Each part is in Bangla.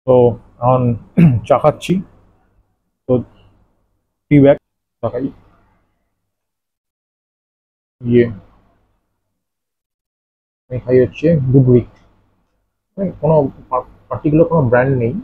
তো এখন চা খাচ্ছি। তো টি ব্যাগ চা খাই। ইয়ে আমি খাই হচ্ছে গুডউইক। কোনো পার্টিকুলার কোনো ব্র্যান্ড নেই।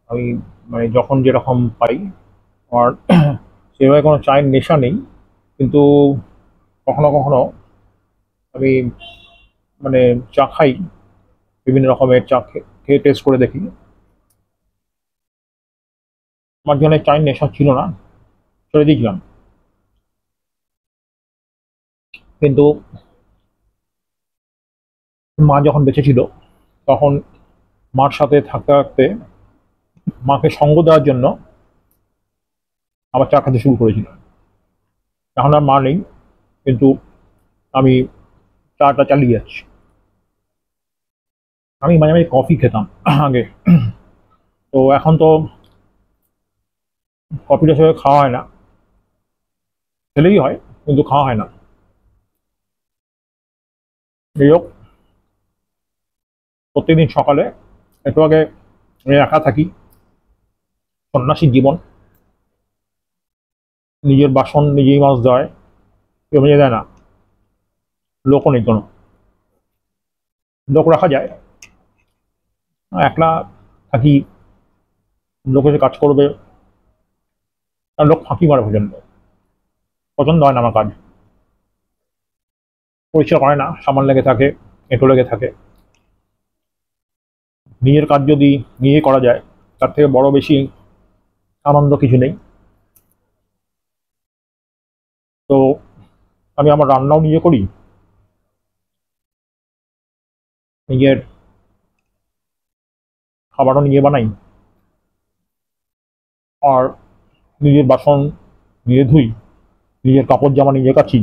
আমি মানে যখন যেরকম পাই। আর সেভাবে কোনো চায়ের নেশা নেই, কিন্তু কখনো কখনো আমি মানে চা খাই। বিভিন্ন রকমের চা খেয়ে টেস্ট করে দেখি। আমার জন্য চায়ের নেশা ছিল না, ছেড়ে দিয়েছিলাম। কিন্তু মা যখন বেঁচে ছিল তখন মার সাথে থাকতে থাকতে মাকে সঙ্গ দেওয়ার জন্য আবার চা খেতে শুরু করেছিলাম। এখন আর মা নেই, কিন্তু আমি চাটা চালিয়ে যাচ্ছি। আমি মাঝে মাঝে কফি খেতাম আগে। তো এখন তো কফিটা সেভাবে খাওয়া হয় না। খেলেই হয়, কিন্তু খাওয়া হয় না। যাই হোক, প্রত্যেকদিন সকালে একটু আগে আমি একা থাকি, সন্ন্যাসীর জীবন। নিজের বাসন নিজেই মাজতে হয়, কেউ মেজে দেয় না। লোকও নেই কোনো, লোক রাখা যায় একলা থাকি। লোক এসে কাজ করবে, আর লোক ফাঁকি মারে পর্যন্ত। পছন্দ হয় না আমার কাজ। পরিষ্কার করে না, সামান লেগে থাকে, এঁটো লেগে থাকে। নিজের কাজ যদি নিজে করা যায়, তার থেকে বড় বেশি আনন্দ কিছু নেই। তো আমি আমার রান্নাও নিজে করি, নিজের খাবারও নিজে বানাই, আর নিজের বাসন নিজে ধুই, নিজের কাপড় জামা নিজে কাচি।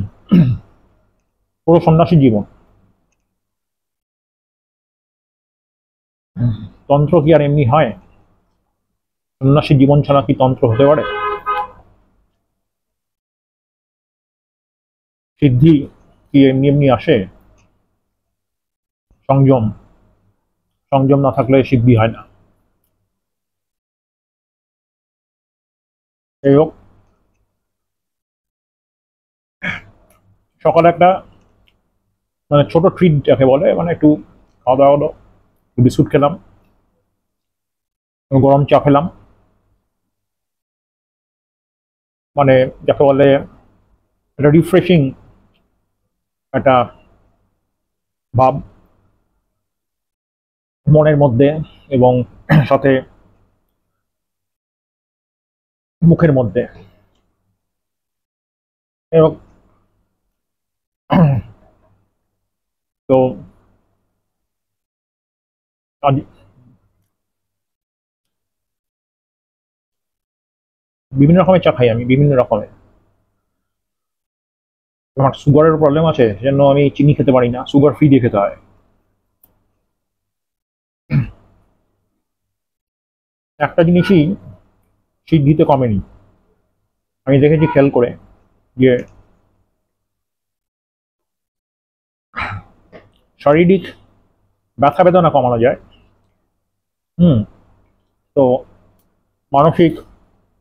পুরো সন্ন্যাসী জীবন। তন্ত্র কি আর এমনি হয়? সন্ন্যাসী জীবন ছাড়া কি তন্ত্র হতে পারে? সিদ্ধি কি এমনি এমনি আসে? সংযম, সংযম না থাকলে সিদ্ধি হয় না। যাই হোক, সকালে একটা মানে ছোট ট্রিট যাকে বলে, মানে একটু খাওয়া দাওয়া হলো, বিস্কুট খেলাম, গরম চা খেলাম। মানে যাকে বলে একটা রিফ্রেশিং একটা ভাব মনের মধ্যে, এবং সাথে মুখের মধ্যে। এবং তো আজ বিভিন্ন রকমের চা খাই আমি, বিভিন্ন রকমের। আমার সুগারের প্রবলেম আছে, সেজন্য আমি চিনি খেতে পারি না, সুগার ফ্রি দিয়ে খেতে হয়। একটা জিনিসই সিদ্ধিতে কমেনি, আমি দেখেছি খেয়াল করে, যে শারীরিক ব্যথা বেদনা কমানো যায়। হুম। তো মানসিক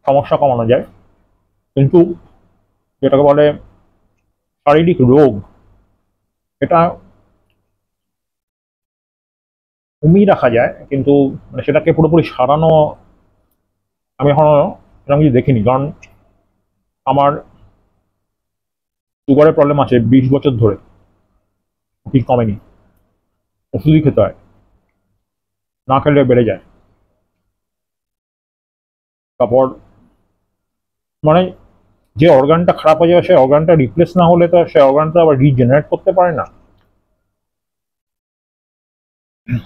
সমস্যা কমানো যায়, কিন্তু যেটাকে বলে শারীরিক রোগ, এটা কমিয়ে রাখা যায়, কিন্তু মানে সেটাকে পুরোপুরি সারানো আমি এখনো সেরকম কিছু দেখিনি। কারণ আমার সুগারের প্রবলেম আছে 20 বছর ধরে, ঠিক কমেনি। ওষুধই খেতে হয়, না খেলে বেড়ে যায়। তারপর মানে যে অর্গানটা খারাপ হয়ে যাবে, সেই অর্গানটা রিপ্লেস না হলে তো সেই অর্গানটা আবার রিজেনারেট করতে পারে না।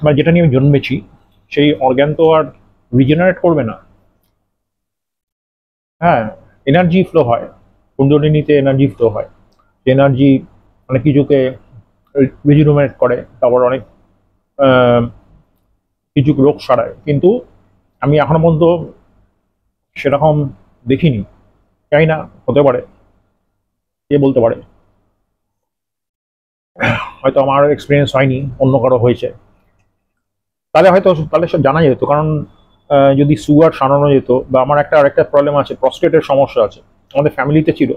মানে যেটা নিয়ে আমি জন্মেছি, সেই অর্গান তো আর রিজেনারেট করবে না। হ্যাঁ, এনার্জি ফ্লো হয়, কুণ্ডলিনীতে এনার্জি ফ্লো হয়। এনার্জি অনেক কিছুকে রিজুমিনেট করে, তারপর অনেক আহ, কিছু রোগ সারায়। কিন্তু আমি এখনো পর্যন্ত সেরকম দেখিনি। জানি না, হতে পারে, কে বলতে পারে। হয়তো আমার এক্সপিরিয়েন্স হয়নি, অন্য কারো হয়েছে। তাহলে হয়তো, তাহলে সব জানা যেত। কারণ যদি সুগার সারানো যেত, বা আমার আরেকটা প্রবলেম আছে, প্রস্টেটের সমস্যা আছে আমাদের ফ্যামিলিতে ছিল।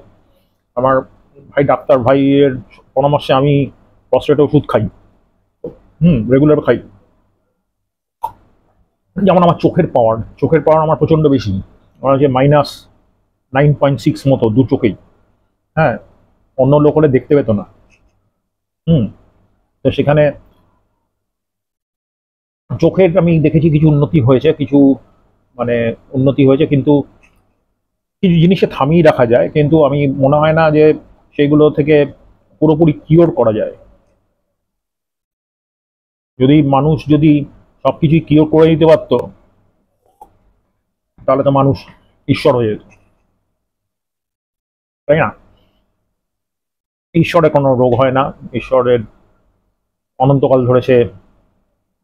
আমার ডাক্তার ভাইয়ের পরামর্শে আমি প্রস্টেটের ওষুধ খাই, রেগুলার খাই। যেমন আমার চোখের পাওয়ার আমার প্রচণ্ড বেশি, আমার হচ্ছে -9.6 মতো দু চোখেই। হ্যাঁ, অন্য লোক হলে দেখতে পেতো না। হুম তো সেখানে চোখের আমি দেখেছি কিছু উন্নতি হয়েছে, মানে উন্নতি হয়েছে, কিন্তু কিছু জিনিসে থামিয়ে রাখা যায়, কিন্তু আমি মনে হয় না যে সেগুলো থেকে পুরোপুরি কিওর করা যায়। যদি সবকিছুই কিওর করে দিতে পারতো, তাহলে তো মানুষ ঈশ্বর হয়ে যেত, তাই না? ঈশ্বরের কোনো রোগ হয় না। ঈশ্বরের অনন্তকাল ধরে সে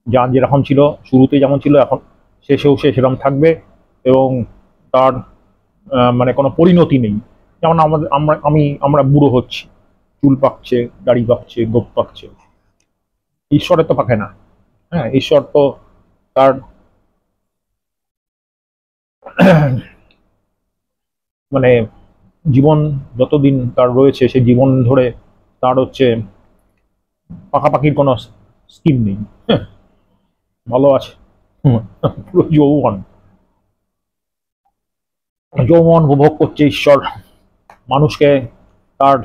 যার যেরকম ছিল, শুরুতে যেমন ছিল, এখন শেষেও সে সেরকম থাকবে, এবং তার মানে কোনো পরিণতি নেই। যেমন আমাদের আমরা বুড়ো হচ্ছি, চুল পাকছে, দাড়ি পাকছে, গোঁফ পাকছে, ঈশ্বরের তো পাকে না। হ্যাঁ, ঈশ্বর তো তার মানে জীবন যতদিন তার রয়েছে, সেই জীবন ধরে তার হচ্ছে পাকাপাকির কোনো স্কিম নেই। হ্যাঁ, ভালো আছে। হুম, পুরো যৌবন যৌবন উপভোগ করছে ঈশ্বর, মানুষকে তার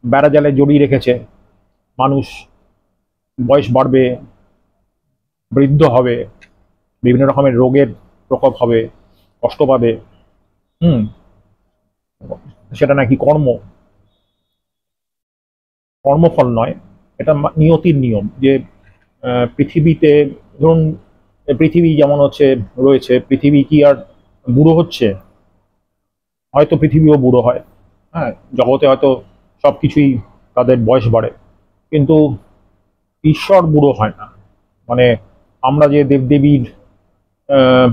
বেড়াজালে জড়িয়ে রেখেছে। মানুষ বয়স বাড়বে, বৃদ্ধ হবে, বিভিন্ন রকমের রোগের প্রকোপ হবে, কষ্ট পাবে। হুম সেটা নাকি কর্মফল নয়, এটা নিয়তির নিয়ম। যে পৃথিবীতে ধরুন, পৃথিবী যেমন হচ্ছে রয়েছে, পৃথিবী কি আর বুড়ো হচ্ছে? হয়তো পৃথিবীও বুড়ো হয়। হ্যাঁ, জগতে হয়তো সবকিছুই তাদের বয়স বাড়ে, কিন্তু ঈশ্বর বুড়ো হয় না। মানে আমরা যে দেবদেবীর আহ,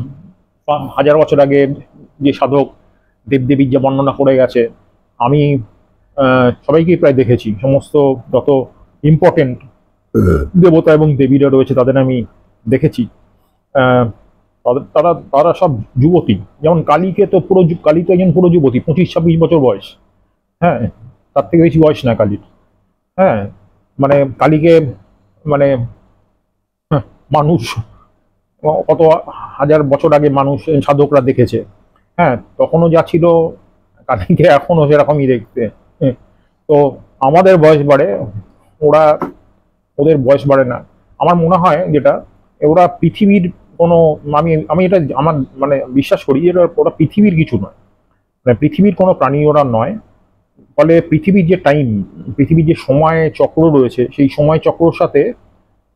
হাজার বছর আগে যে সাধক দেবদেবীর যে বর্ণনা করে গেছে, আমি সবাইকেই প্রায় দেখেছি। সমস্ত যত ইম্পর্টেন্ট দেবতা এবং দেবীরা রয়েছে তাদের আমি দেখেছি। আহ, তারা তারা সব যুবতী। যেমন কালীকে তো কালী তো একজন পুরো যুবতী, 25-26 বছর বয়স। হ্যাঁ, তার থেকে বেশি বয়স না কালীর। হ্যাঁ, মানে কালীকে মানে হ্যাঁ, মানুষ কত হাজার বছর আগে মানুষ সাধকরা দেখেছে। হ্যাঁ, তখনও যা ছিল কালীকে এখনো সেরকমই দেখতে। হ্যাঁ, তো আমাদের বয়স বাড়ে, ওরা ওদের বয়স বাড়ে না। আমার মনে হয় যেটা, ওরা পৃথিবীর কোনো, আমি আমি এটা আমার মানে বিশ্বাস করি যে ওরা পৃথিবীর কিছু নয়, মানে পৃথিবীর কোনো প্রাণী ওরা নয়। ফলে পৃথিবীর যে টাইম, পৃথিবীর যে সময় চক্র রয়েছে, সেই সময় চক্রর সাথে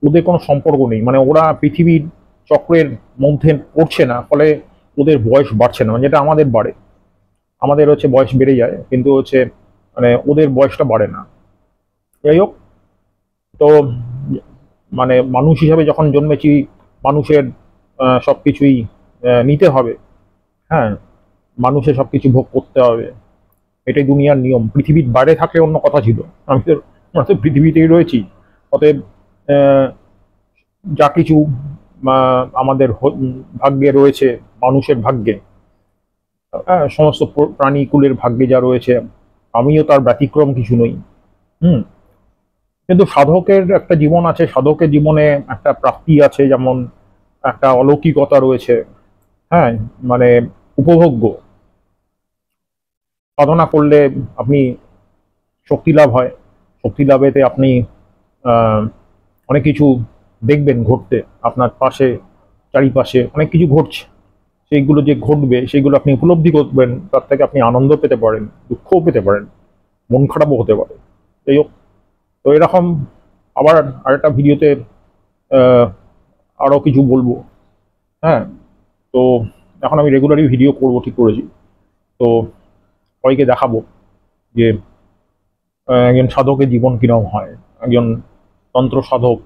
ওদের কোনো সম্পর্ক নেই। মানে ওরা পৃথিবীর চক্রের মধ্যে পড়ছে না, ফলে ওদের বয়স বাড়ছে না। মানে যেটা আমাদের বাড়ে, আমাদের হচ্ছে বয়স বেড়ে যায়, কিন্তু হচ্ছে মানে ওদের বয়সটা বাড়ে না। যাই হোক, তো মানে মানুষ হিসাবে যখন জন্মেছি, মানুষের সবকিছুই নিতে হবে। হ্যাঁ, মানুষের সবকিছু ভোগ করতে হবে, এটাই দুনিয়ার নিয়ম। পৃথিবীর বাইরে থাকলে অন্য কথা ছিল। আমরা তো পৃথিবীতেই রয়েছি। অতএব আহ, যা কিছু আমাদের ভাগ্যে রয়েছে, মানুষের ভাগ্যে, সমস্ত প্রাণীকুলের ভাগ্যে যা রয়েছে, আমিও তার ব্যতিক্রম কিছু নই। হুম কিন্তু সাধকের একটা জীবন আছে, সাধকের জীবনে একটা প্রাপ্তি আছে, যেমন একটা অলৌকিকতা রয়েছে। হ্যাঁ, মানে উপভোগ্য। সাধনা করলে আপনি শক্তি লাভ হয়, শক্তি লাভেতে আপনি আহ, অনেক কিছু দেখবেন ঘটতে আপনার পাশে, চারিপাশে অনেক কিছু ঘটছে। সেইগুলো যে ঘটবে সেইগুলো আপনি উপলব্ধি করবেন, তার থেকে আপনি আনন্দ পেতে পারেন, দুঃখও পেতে পারেন, মন খারাপও হতে পারে। যাই হোক, তো এরকম আবার আরেকটা ভিডিওতে আহ, আরও কিছু বলবো। হ্যাঁ, তো এখন আমি রেগুলারই ভিডিও করবো ঠিক করেছি। তো সবাইকে দেখাবো যে একজন সাধকের জীবন কিরম হয়, একজন তন্ত্র সাধক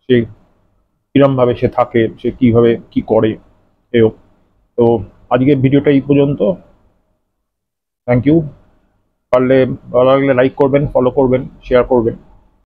সে কিরম ভাবে সে থাকে, সে কিভাবে কি করে। এই হোক, তো আজকের ভিডিওটা এই পর্যন্ত। Thank you. পারলে ভালো লাগলে লাইক করবেন, ফলো করবেন, শেয়ার করবেন।